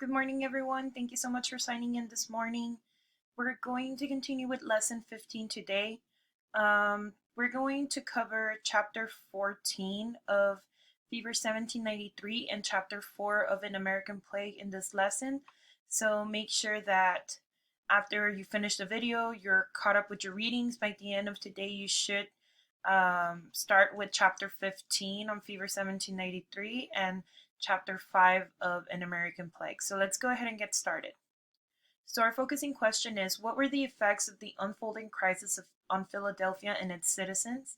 Good morning, everyone. Thank you so much for signing in this morning. We're going to continue with lesson 15 today. We're going to cover chapter 14 of Fever 1793 and chapter 4 of An American Plague in this lesson. So make sure that after you finish the video, you're caught up with your readings. By the end of today, you should start with chapter 15 on Fever 1793 and chapter 5 of An American Plague. So let's go ahead and get started. So our focusing question is, what were the effects of the unfolding crisis on Philadelphia and its citizens?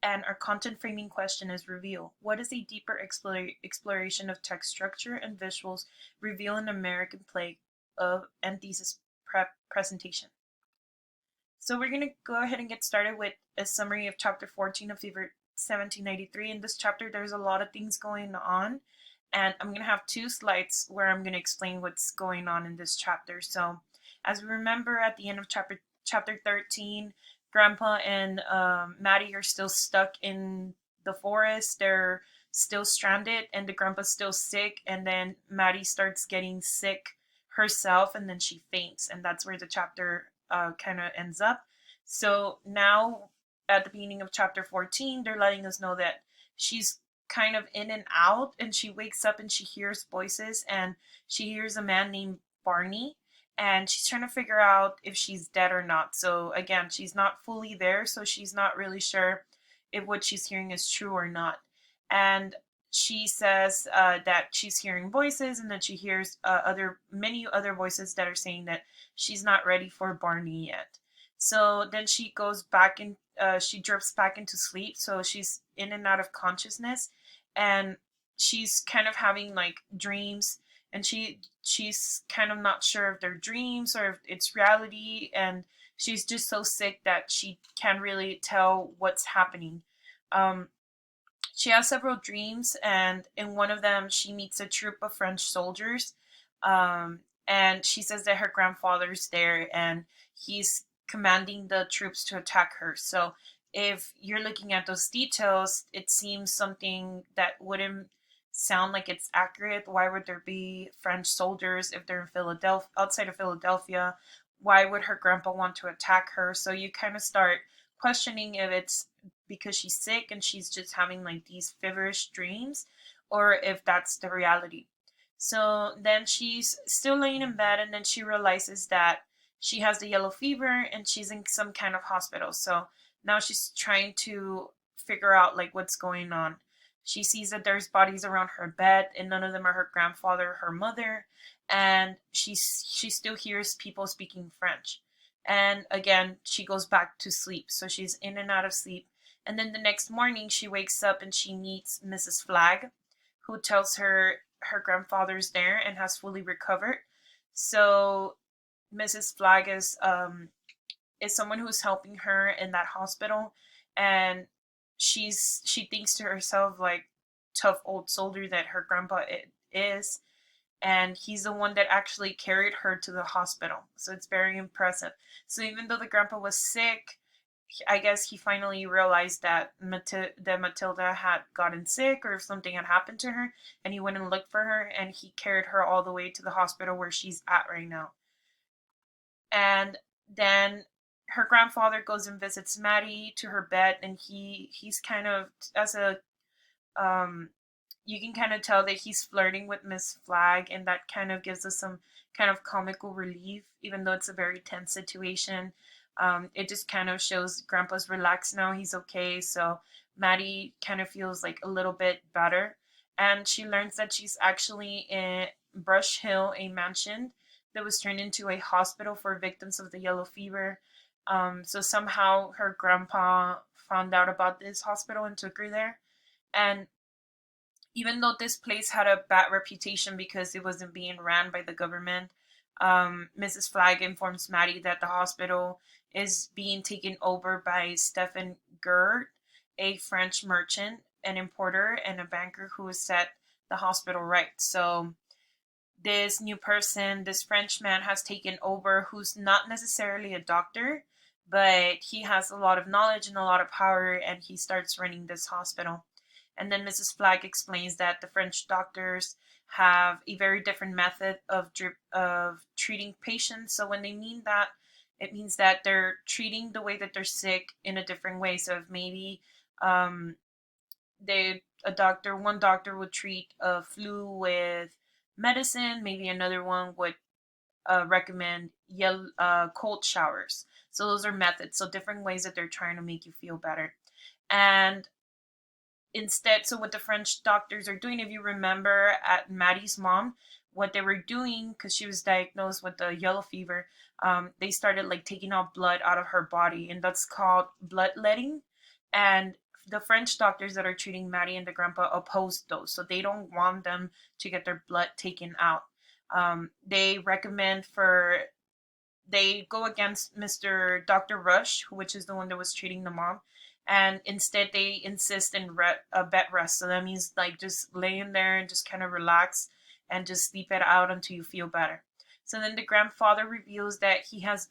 And our content framing question is, reveal. What is a deeper exploration of text structure and visuals reveal an American Plague of and thesis presentation? So we're going to go ahead and get started with a summary of chapter 14 of Fever 1793. In this chapter, there's a lot of things going on, and I'm going to have two slides where I'm going to explain what's going on in this chapter. So as we remember, at the end of chapter 13, Grandpa and Maddie are still stuck in the forest. They're still stranded, and the grandpa's still sick, and then Maddie starts getting sick herself, and then she faints, and that's where the chapter kind of ends up. So now at the beginning of chapter 14, they're letting us know that she's kind of in and out, and she wakes up and she hears voices, and she hears a man named Barney, and she's trying to figure out if she's dead or not. So again, she's not fully there, so she's not really sure if what she's hearing is true or not. And she says that she's hearing voices, and that she hears many other voices that are saying that she's not ready for Barney yet. So then she goes back and she drifts back into sleep. So she's in and out of consciousness, and she's kind of having like dreams, and she's kind of not sure if they're dreams or if it's reality, and she's just so sick that she can't really tell what's happening. She has several dreams, and in one of them, she meets a troop of French soldiers. And she says that her grandfather's there, and he's commanding the troops to attack her. So, if you're looking at those details, it seems something that wouldn't sound like it's accurate. Why would there be French soldiers if they're in Philadelphia, outside of Philadelphia? Why would her grandpa want to attack her? So, you kind of start questioning if it's because she's sick and she's just having like these feverish dreams, or if that's the reality. So then she's still laying in bed, and then she realizes that she has the yellow fever and she's in some kind of hospital. So now she's trying to figure out like what's going on. She sees that there's bodies around her bed, and none of them are her grandfather or her mother, and she still hears people speaking French. And again, she goes back to sleep. So she's in and out of sleep. And then the next morning, she wakes up and she meets Mrs. Flagg, who tells her her grandfather's there and has fully recovered. So Mrs. Flagg is someone who's helping her in that hospital, and she thinks to herself like, tough old soldier that her grandpa is, and he's the one that actually carried her to the hospital. So it's very impressive. So even though the grandpa was sick, I guess he finally realized that Matilda had gotten sick, or if something had happened to her, and he went and looked for her, and he carried her all the way to the hospital where she's at right now. And then her grandfather goes and visits Maddie to her bed, and he's kind of, as a you can kind of tell that he's flirting with Miss Flagg, and that kind of gives us some kind of comical relief, even though it's a very tense situation. It just kind of shows Grandpa's relaxed now, he's okay. So Maddie kind of feels like a little bit better, and she learns that she's actually in Brush Hill, a mansion that was turned into a hospital for victims of the yellow fever. So somehow her grandpa found out about this hospital and took her there. And even though this place had a bad reputation because it wasn't being ran by the government, Mrs. Flagg informs Maddie that the hospital is being taken over by Stephen Gert, a French merchant, an importer, and a banker who has set the hospital right. So this new person, this French man, has taken over, who's not necessarily a doctor, but he has a lot of knowledge and a lot of power, and he starts running this hospital. And then Mrs. Flagg explains that the French doctors have a very different method of treating patients. So when they mean that, it means that they're treating the way that they're sick in a different way. So if maybe um, one doctor would treat a flu with medicine, maybe another one would recommend cold showers. So those are methods. So different ways that they're trying to make you feel better. And instead, so what the French doctors are doing, if you remember at Maddie's mom, what they were doing, because she was diagnosed with the yellow fever, they started like taking out blood out of her body, and that's called bloodletting. And the French doctors that are treating Maddie and the grandpa oppose those, so they don't want them to get their blood taken out. They recommend for they go against Mr. Dr. Rush, which is the one that was treating the mom, and instead they insist in bed rest. So that means like just laying there and just kind of relax and just sleep it out until you feel better. So then the grandfather reveals that he has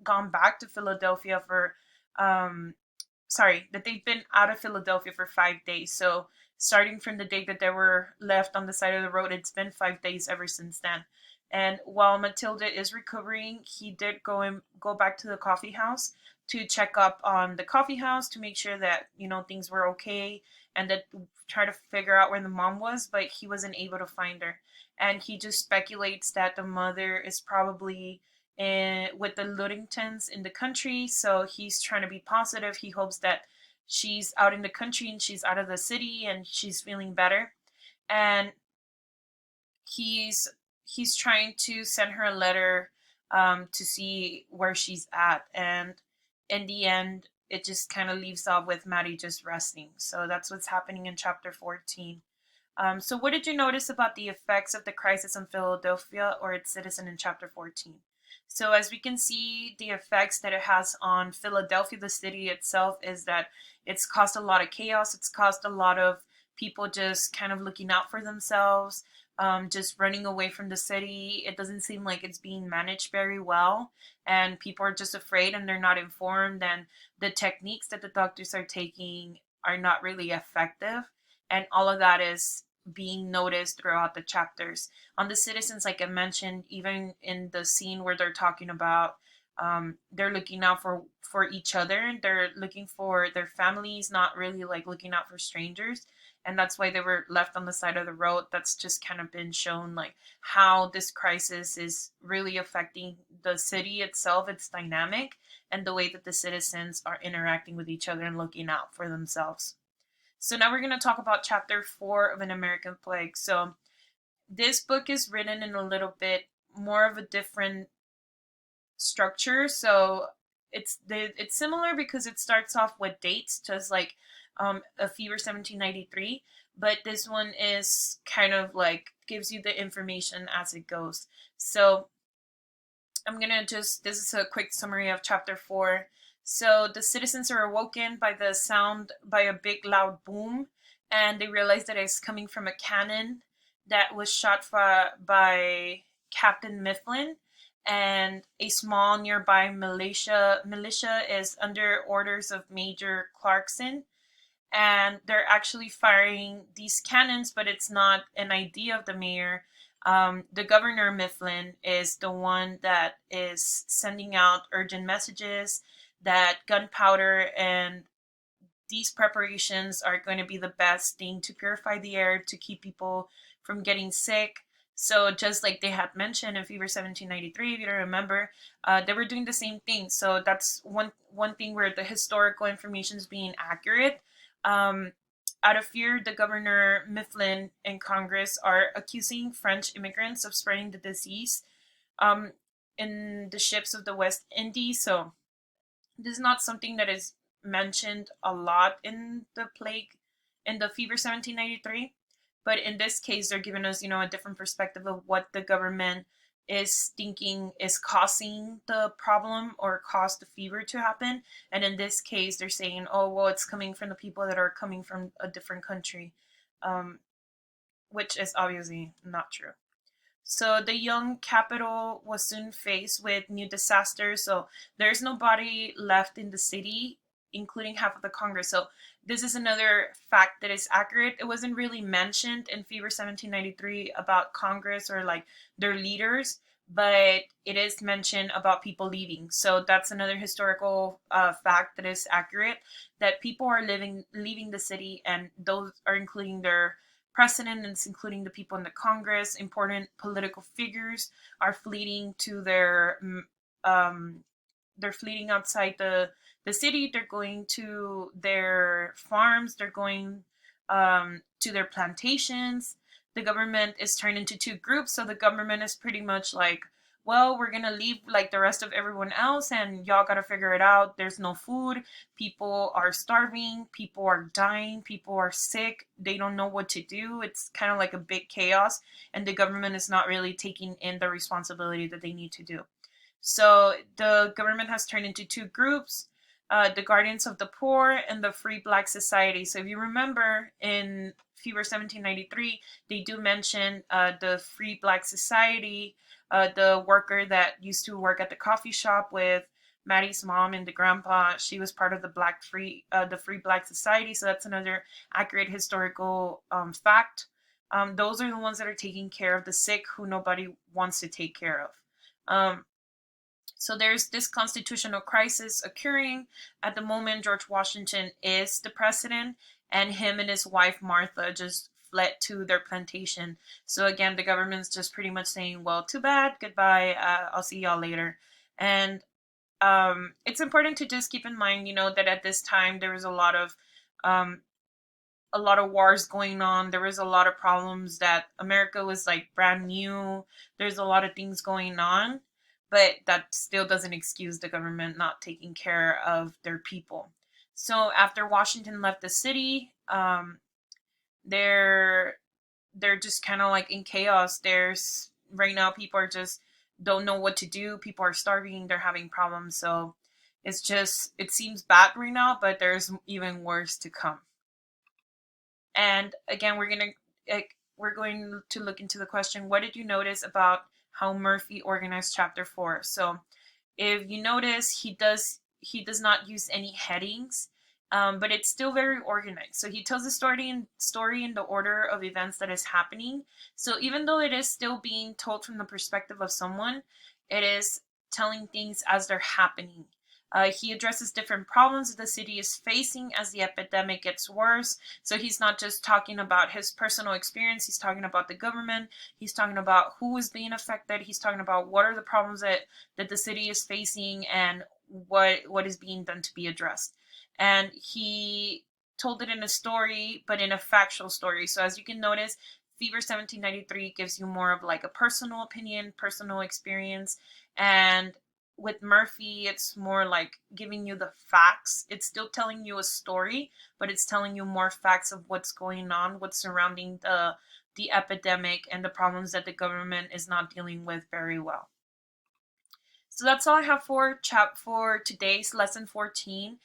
gone back to Philadelphia for that they've been out of Philadelphia for 5 days. So starting from the day that they were left on the side of the road, it's been 5 days ever since then. And while Matilda is recovering, he did go back to the coffee house to check up on the coffee house to make sure that things were okay and that try to figure out where the mom was, but he wasn't able to find her. And he just speculates that the mother is probably with the Ludingtons in the country. So he's trying to be positive. He hopes that she's out in the country and she's out of the city and she's feeling better. And he's he's trying to send her a letter to see where she's at. And in the end, it just kind of leaves off with Maddie just resting. So that's what's happening in chapter 14. So what did you notice about the effects of the crisis in Philadelphia or its citizen in chapter 14? So as we can see, the effects that it has on Philadelphia, the city itself, is that it's caused a lot of chaos. It's caused a lot of people just kind of looking out for themselves, just running away from the city. It doesn't seem like it's being managed very well, and people are just afraid and they're not informed, and the techniques that the doctors are taking are not really effective. And all of that is being noticed throughout the chapters. On the citizens, like I mentioned, even in the scene where they're talking about they're looking out for each other, they're looking for their families, not really like looking out for strangers. And that's why they were left on the side of the road. That's just kind of been shown, like how this crisis is really affecting the city itself, its dynamic, and the way that the citizens are interacting with each other and looking out for themselves. So now we're going to talk about chapter 4 of An American Plague. So this book is written in a little bit more of a different structure. So it's similar because it starts off with dates, just like a Fever 1793, but this one is kind of like gives you the information as it goes. So I'm gonna this is a quick summary of chapter 4. So the citizens are awoken by the sound by a big loud boom, and they realize that it's coming from a cannon that was shot by Captain Mifflin, and a small nearby militia is under orders of Major Clarkson, and they're actually firing these cannons, but it's not an idea of the mayor. The governor Mifflin is the one that is sending out urgent messages that gunpowder and these preparations are going to be the best thing to purify the air, to keep people from getting sick. So just like they had mentioned in Fever 1793, if you don't remember, they were doing the same thing. So that's one thing where the historical information is being accurate. Out of fear, the governor Mifflin and Congress are accusing French immigrants of spreading the disease in the ships of the West Indies. So this is not something that is mentioned a lot in the plague, in the Fever 1793. But in this case, they're giving us, a different perspective of what the government is thinking is causing the problem or caused the fever to happen. And in this case, they're saying, oh, well, it's coming from the people that are coming from a different country, which is obviously not true. So the young capital was soon faced with new disasters. So there's nobody left in the city including half of the Congress. So this is another fact that is accurate. It wasn't really mentioned in Fever 1793 about Congress or like their leaders, but it is mentioned about people leaving. So that's another historical fact that is accurate, that people are leaving the city, and those are including their president, and it's including the people in the Congress. Important political figures are fleeing to they're fleeing outside the city. They're going to their farms. They're going to their plantations. The government is turned into two groups. So the government is pretty much like, well, we're going to leave like the rest of everyone else, and y'all got to figure it out. There's no food. People are starving. People are dying. People are sick. They don't know what to do. It's kind of like a big chaos, and the government is not really taking in the responsibility that they need to do. So the government has turned into two groups, the Guardians of the Poor and the Free Black Society. So if you remember in Fever 1793, they do mention the Free Black Society, the worker that used to work at the coffee shop with Maddie's mom and the grandpa. She was part of the Free Black Society. So that's another accurate historical fact. Those are the ones that are taking care of the sick who nobody wants to take care of. So there's this constitutional crisis occurring. At the moment, George Washington is the president, and him and his wife Martha just fled to their plantation. So again, the government's just pretty much saying, well, too bad, goodbye, I'll see y'all later. And it's important to just keep in mind, that at this time there was a lot of wars going on. There was a lot of problems, that America was like brand new. There's a lot of things going on, but that still doesn't excuse the government not taking care of their people. So after Washington left the city, they're just kind of like in chaos. There's right now people are just don't know what to do. People are starving. They're having problems. So it seems bad right now, but there's even worse to come. And again, we're going to look into the question, what did you notice about how Murphy organized chapter 4? So if you notice, he does not use any headings, but it's still very organized. So he tells the story in the order of events that is happening. So even though it is still being told from the perspective of someone, it is telling things as they're happening. He addresses different problems that the city is facing as the epidemic gets worse. So he's not just talking about his personal experience. He's talking about the government. He's talking about who is being affected. He's talking about what are the problems that the city is facing, and what is being done to be addressed. And he told it in a story, but in a factual story. So as you can notice, Fever 1793 gives you more of like a personal opinion, personal experience, and with Murphy, it's more like giving you the facts. It's still telling you a story, but it's telling you more facts of what's going on, what's surrounding the epidemic, and the problems that the government is not dealing with very well. So that's all I have for today's lesson 14.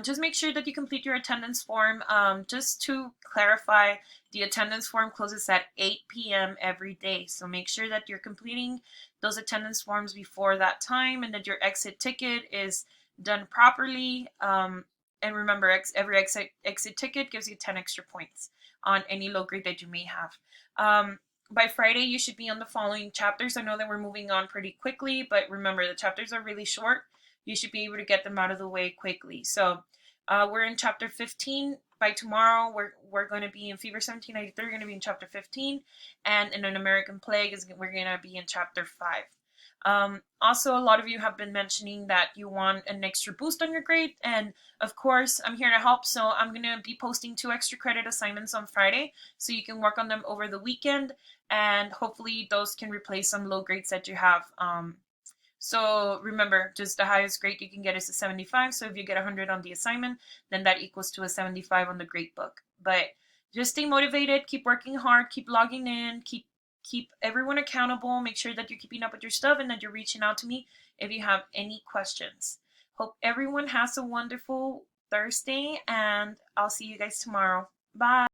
Just make sure that you complete your attendance form. Just to clarify, the attendance form closes at 8 p.m. every day. So make sure that you're completing those attendance forms before that time, and that your exit ticket is done properly. And remember, every exit ticket gives you 10 extra points on any low grade that you may have. By Friday, you should be on the following chapters. I know that we're moving on pretty quickly, but remember, the chapters are really short. You should be able to get them out of the way quickly. So we're in chapter 15. By tomorrow, we're going to be in Fever 1793. We're going to be in chapter 15. And in An American Plague, we're going to be in chapter 5. Also, a lot of you have been mentioning that you want an extra boost on your grade, and of course I'm here to help. So I'm going to be posting 2 extra credit assignments on Friday, so you can work on them over the weekend, and hopefully those can replace some low grades that you have. So remember, just the highest grade you can get is a 75. So if you get 100 on the assignment, then that equals to a 75 on the grade book. But just stay motivated, keep working hard, keep logging in, keep everyone accountable. Make sure that you're keeping up with your stuff, and that you're reaching out to me if you have any questions. Hope everyone has a wonderful Thursday, and I'll see you guys tomorrow. Bye.